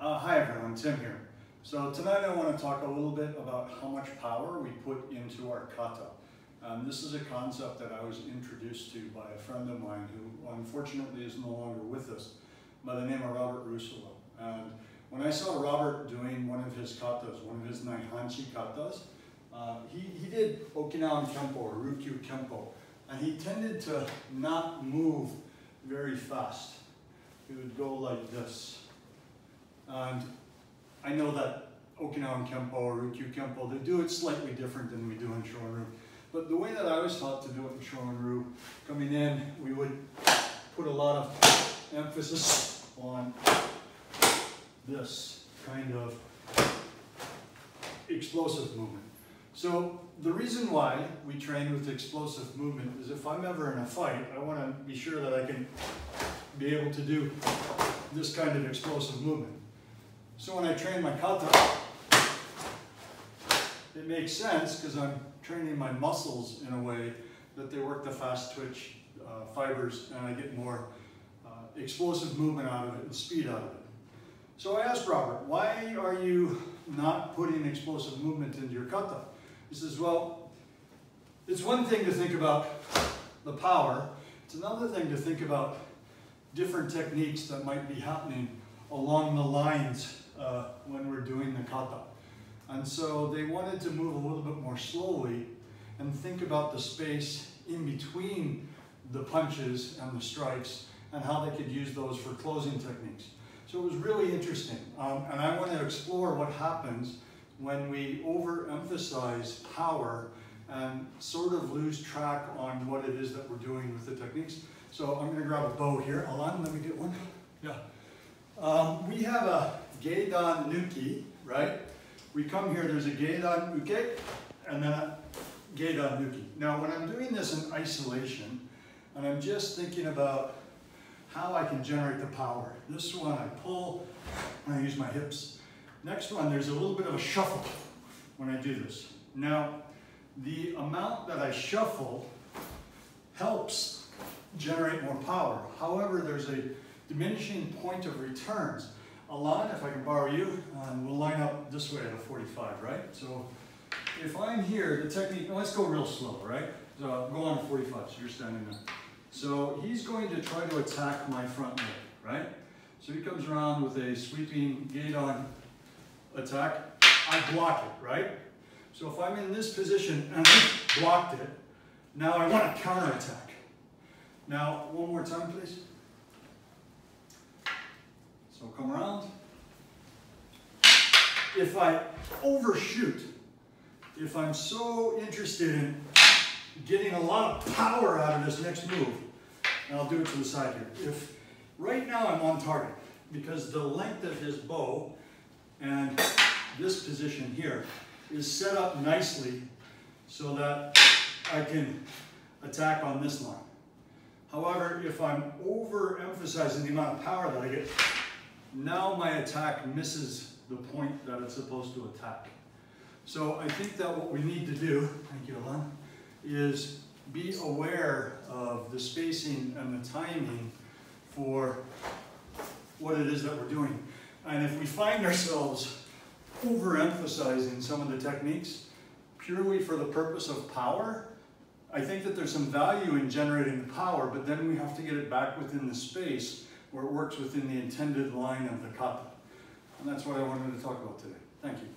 Hi everyone, Tim here. So tonight I want to talk a little bit about how much power we put into our kata. This is a concept that I was introduced to by a friend of mine who unfortunately is no longer with us, by the name of Robert Russolo. And when I saw Robert doing one of his katas, one of his Naihanchi katas, he did Okinawan Kempo or Ryukyu Kempo, and he tended to not move very fast. He would go like this. And I know that Okinawan Kempo or Ryukyu Kempo, they do it slightly different than we do in Shorin-ryu. But the way that I was taught to do it in Shorin-ryu, coming in, we would put a lot of emphasis on this kind of explosive movement. So the reason why we train with explosive movement is if I'm ever in a fight, I want to be sure that I can be able to do this kind of explosive movement. So when I train my kata, it makes sense because I'm training my muscles in a way that they work the fast twitch fibers and I get more explosive movement out of it and speed out of it. So I asked Robert, why are you not putting explosive movement into your kata? He says, well, it's one thing to think about the power. It's another thing to think about different techniques that might be happening along the lines when we're doing the kata. And so they wanted to move a little bit more slowly and think about the space in between the punches and the strikes and how they could use those for closing techniques. So it was really interesting. And I want to explore what happens when we overemphasize power and sort of lose track on what it is that we're doing with the techniques. So I'm going to grab a bow here. Hold on, let me get one. Yeah. We have a gedan nuki, right? We come here, there's a gedan uke, and then a gedan nuki. Now when I'm doing this in isolation, and I'm just thinking about how I can generate the power. This one I pull, and I use my hips. Next one, there's a little bit of a shuffle when I do this. Now, the amount that I shuffle helps generate more power. However, there's a diminishing point of returns. Alon, if I can borrow you, we'll line up this way at a 45, right? So if I'm here, the technique, let's go real slow, right? So I'll go on a 45, so you're standing there. So he's going to try to attack my front leg, right? So he comes around with a sweeping gedan attack. I block it, right? So if I'm in this position and I blocked it, now I want to counterattack. Now, one more time, please. So come around. If I overshoot, if I'm so interested in getting a lot of power out of this next move, and I'll do it to the side here. If right now I'm on target, because the length of his bow and this position here is set up nicely so that I can attack on this line. However, if I'm overemphasizing the amount of power that I get, now my attack misses the point that it's supposed to attack. So I think that what we need to do, thank you, Alon, is be aware of the spacing and the timing for what it is that we're doing. And if we find ourselves overemphasizing some of the techniques purely for the purpose of power, I think that there's some value in generating the power, but then we have to get it back within the space where it works within the intended line of the kata. And that's what I wanted to talk about today. Thank you.